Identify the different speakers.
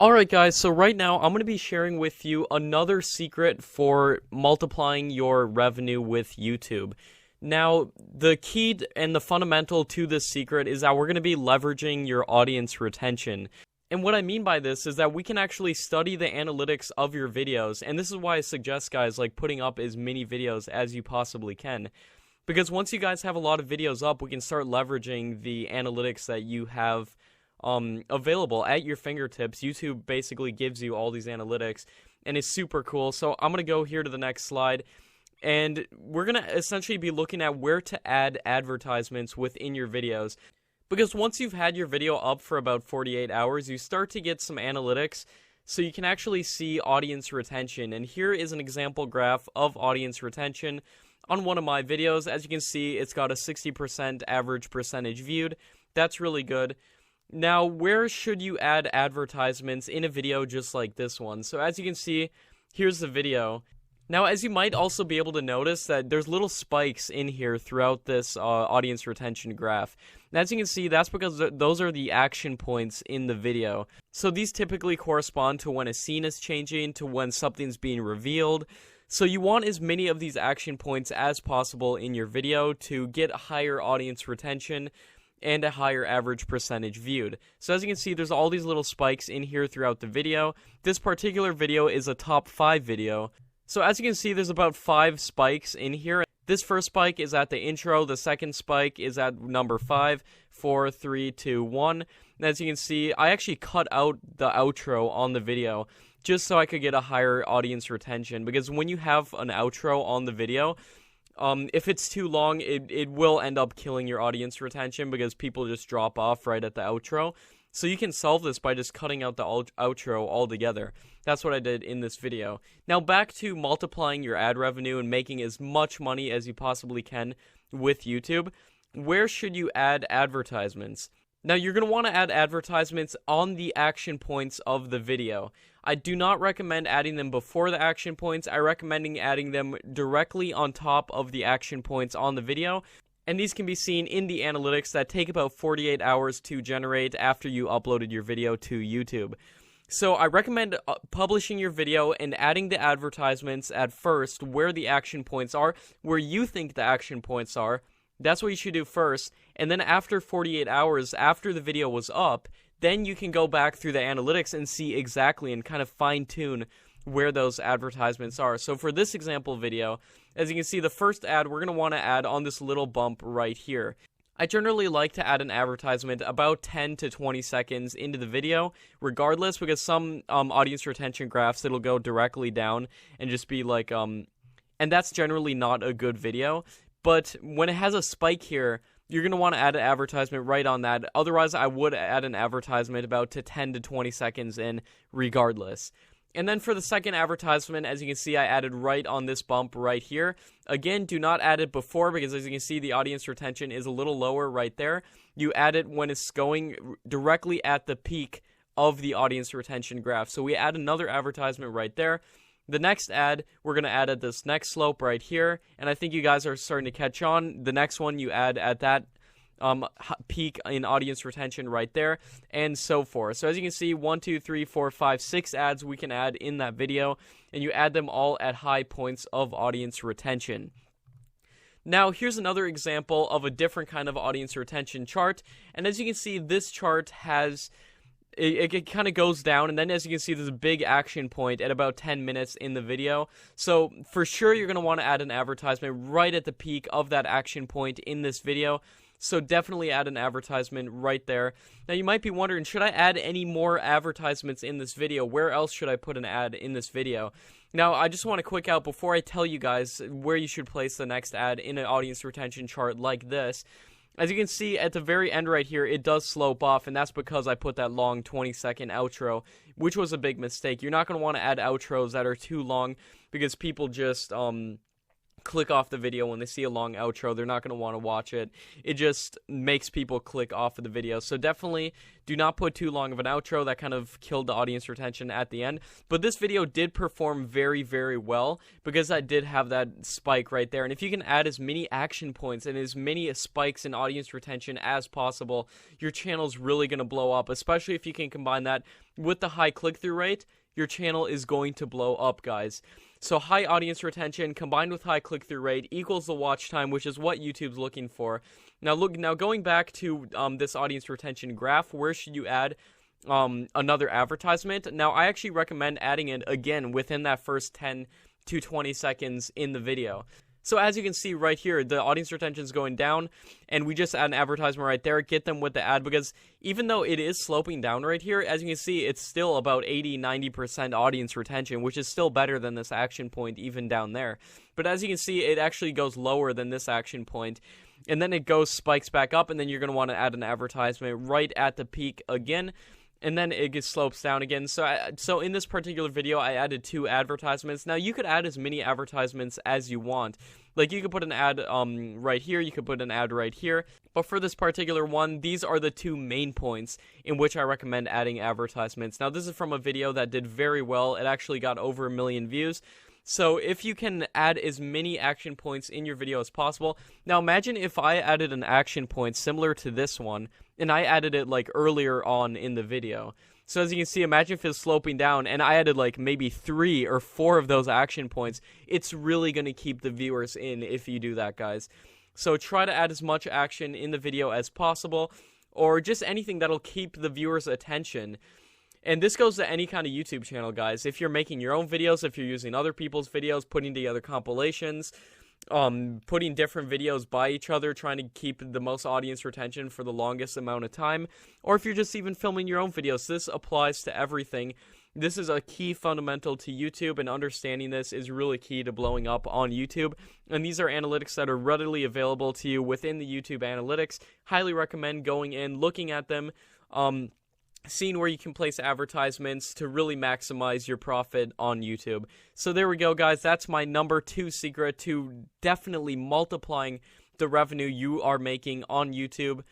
Speaker 1: Alright guys, so right now I'm going to be sharing with you another secret for multiplying your revenue with YouTube. Now, the key and the fundamental to this secret is that we're going to be leveraging your audience retention. And what I mean by this is that we can actually study the analytics of your videos, and this is why I suggest guys like putting up as many videos as you possibly can. Because once you guys have a lot of videos up, we can start leveraging the analytics that you have available at your fingertips. YouTube basically gives you all these analytics, and it's super cool. So I'm going to go here to the next slide, and we're going to essentially be looking at where to add advertisements within your videos. Because once you've had your video up for about 48 hours, you start to get some analytics, so you can actually see audience retention. And here is an example graph of audience retention on one of my videos. As you can see, it's got a 60% average percentage viewed. That's really good. Now, where should you add advertisements in a video just like this one? So as you can see, here's the video. Now, as you might also be able to notice that there's little spikes in here throughout this audience retention graph. And as you can see, that's because those are the action points in the video. So these typically correspond to when a scene is changing, to when something's being revealed. So you want as many of these action points as possible in your video to get higher audience retention and a higher average percentage viewed. So as you can see, there's all these little spikes in here throughout the video. This particular video is a top 5 video. So as you can see, there's about 5 spikes in here. This first spike is at the intro, the second spike is at number 5, 4, 3, 2, 1. And as you can see, I actually cut out the outro on the video just so I could get a higher audience retention, because when you have an outro on the video, if it's too long, it will end up killing your audience retention because people just drop off right at the outro. So you can solve this by just cutting out the outro altogether. That's what I did in this video. Now back to multiplying your ad revenue and making as much money as you possibly can with YouTube. Where should you add advertisements? Now you're going to want to add advertisements on the action points of the video. I do not recommend adding them before the action points. I recommend adding them directly on top of the action points on the video. And these can be seen in the analytics that take about 48 hours to generate after you uploaded your video to YouTube. So I recommend publishing your video and adding the advertisements at first where the action points are, where you think the action points are. That's what you should do first. And then after 48 hours, after the video was up, then you can go back through the analytics and see exactly and kind of fine-tune where those advertisements are. So for this example video, as you can see, the first ad we're going to want to add on this little bump right here. I generally like to add an advertisement about 10 to 20 seconds into the video, regardless, because some audience retention graphs, it'll go directly down and just be like, and that's generally not a good video. But when it has a spike here, you're going to want to add an advertisement right on that. Otherwise, I would add an advertisement about to 10 to 20 seconds in regardless. And then for the second advertisement, as you can see, I added right on this bump right here. Again, do not add it before, because as you can see, the audience retention is a little lower right there. You add it when it's going directly at the peak of the audience retention graph. So we add another advertisement right there. The next ad, we're going to add at this next slope right here, and I think you guys are starting to catch on. The next one you add at that peak in audience retention right there, and so forth. So as you can see, 1, 2, 3, 4, 5, 6 ads we can add in that video, and you add them all at high points of audience retention. Now, here's another example of a different kind of audience retention chart, and as you can see, this chart has... It kind of goes down, and then as you can see, there's a big action point at about 10 minutes in the video. So for sure, you're going to want to add an advertisement right at the peak of that action point in this video. So definitely add an advertisement right there. Now you might be wondering, should I add any more advertisements in this video? Where else should I put an ad in this video? Now, I just want to quick out before I tell you guys where you should place the next ad in an audience retention chart like this. As you can see at the very end right here, it does slope off, and that's because I put that long 20-second outro, which was a big mistake. You're not going to want to add outros that are too long, because people just click off the video when they see a long outro. They're not going to want to watch it. It just makes people click off of the video. So definitely do not put too long of an outro. That kind of killed the audience retention at the end. But this video did perform very, very well because I did have that spike right there. And if you can add as many action points and as many spikes in audience retention as possible, your channel's really going to blow up, especially if you can combine that with the high click-through rate, your channel is going to blow up, guys. So high audience retention combined with high click-through rate equals the watch time, which is what YouTube's looking for. Now going back to this audience retention graph, where should you add another advertisement? Now, I actually recommend adding it again within that first 10 to 20 seconds in the video. So as you can see right here, the audience retention is going down, and we just add an advertisement right there, get them with the ad, because even though it is sloping down right here, as you can see, it's still about 80-90% audience retention, which is still better than this action point even down there. But as you can see, it actually goes lower than this action point, and then it spikes back up, and then you're going to want to add an advertisement right at the peak again, and then it slopes down again. So in this particular video, I added 2 advertisements. Now, you could add as many advertisements as you want. Like, you could put an ad right here, you could put an ad right here. But for this particular one, these are the 2 main points in which I recommend adding advertisements. Now, this is from a video that did very well. It actually got over 1 million views. So if you can add as many action points in your video as possible. Now imagine if I added an action point similar to this one, and I added it like earlier on in the video. So as you can see, imagine if it's sloping down, and I added like maybe 3 or 4 of those action points. It's really going to keep the viewers in if you do that, guys. So try to add as much action in the video as possible, or just anything that'll keep the viewers' attention. And this goes to any kind of YouTube channel, guys. If you're making your own videos, if you're using other people's videos, putting together compilations, putting different videos by each other, trying to keep the most audience retention for the longest amount of time, or if you're just even filming your own videos, this applies to everything. This is a key fundamental to YouTube, and understanding this is really key to blowing up on YouTube. And these are analytics that are readily available to you within the YouTube analytics. Highly recommend going in, looking at them, seeing where you can place advertisements to really maximize your profit on YouTube. So there we go, guys. That's my number 2 secret to definitely multiplying the revenue you are making on YouTube.